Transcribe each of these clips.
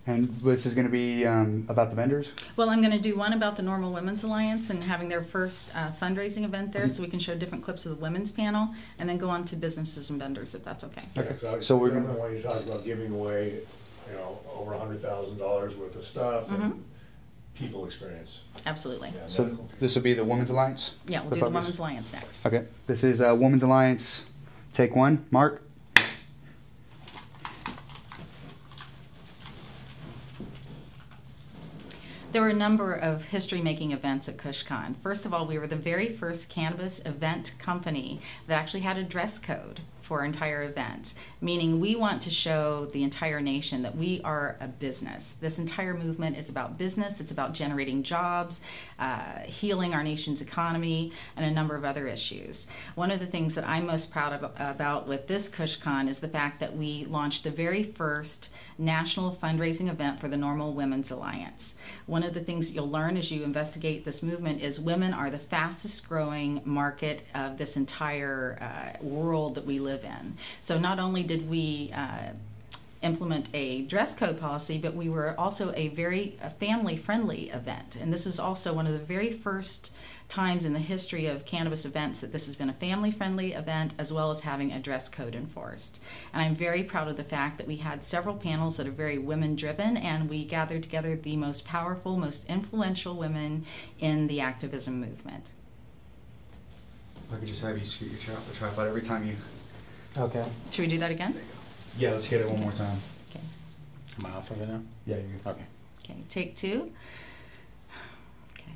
And this is going to be about the vendors? Well, I'm going to do one about the NORML Women's Alliance and having their first fundraising event there, so we can show different clips of the women's panel, and then go on to businesses and vendors, if that's okay. Okay. Yeah, So we're going when you talk about giving away, over $100,000 worth of stuff and people experience. Absolutely. Yeah, So medical. this will be the Women's Alliance? Yeah, we'll do the Women's Alliance next. Okay. This is Women's Alliance. Take one. Mark? There were a number of history-making events at KUSHCon. First of all, we were the very first cannabis event company that actually had a dress code for our entire event, meaning we want to show the entire nation that we are a business. This entire movement is about business, it's about generating jobs, healing our nation's economy, and a number of other issues. One of the things that I'm most proud of about with this KUSHCon is the fact that we launched the very first national fundraising event for the NORML Women's Alliance. One of the things that you'll learn as you investigate this movement is women are the fastest growing market of this entire world that we live in. So not only did we implement a dress code policy, but we were also a very family-friendly event. And this is also one of the very first times in the history of cannabis events that this has been a family-friendly event, as well as having a dress code enforced. And I'm very proud of the fact that we had several panels that are very women-driven, and we gathered together the most powerful, most influential women in the activism movement. If I could just have you scoot your tripod every time you... Okay. Should we do that again? Yeah, let's get it one more time. Okay. Am I off of it now? Yeah, you're good. Okay. Okay, take two. Okay.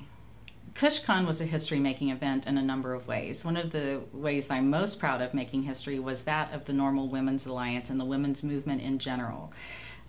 KUSHCon was a history-making event in a number of ways. One of the ways that I'm most proud of making history was that of the NORML Women's Alliance and the women's movement in general.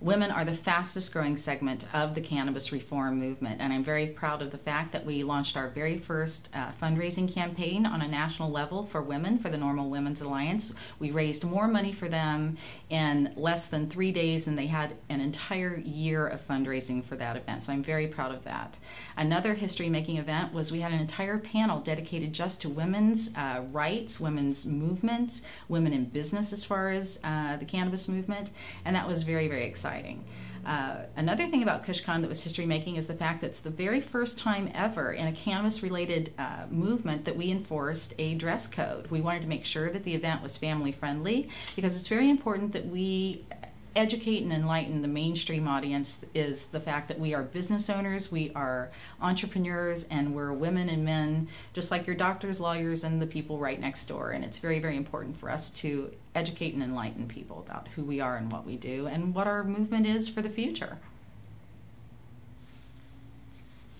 Women are the fastest growing segment of the cannabis reform movement, and I'm very proud of the fact that we launched our very first fundraising campaign on a national level for women for the NORML Women's Alliance. We raised more money for them in less than 3 days than they had an entire year of fundraising for that event, so I'm very proud of that. Another history-making event was we had an entire panel dedicated just to women's rights, women's movements, women in business as far as the cannabis movement, and that was very, very exciting. Another thing about KUSHCon that was history-making is the fact that it's the very first time ever in a cannabis-related movement that we enforced a dress code. We wanted to make sure that the event was family-friendly because it's very important that we educate and enlighten the mainstream audience is the fact that we are business owners, we are entrepreneurs, and we're women and men, just like your doctors, lawyers, and the people right next door. And it's very, very important for us to educate and enlighten people about who we are and what we do and what our movement is for the future.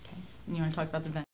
Okay. You want to talk about the event?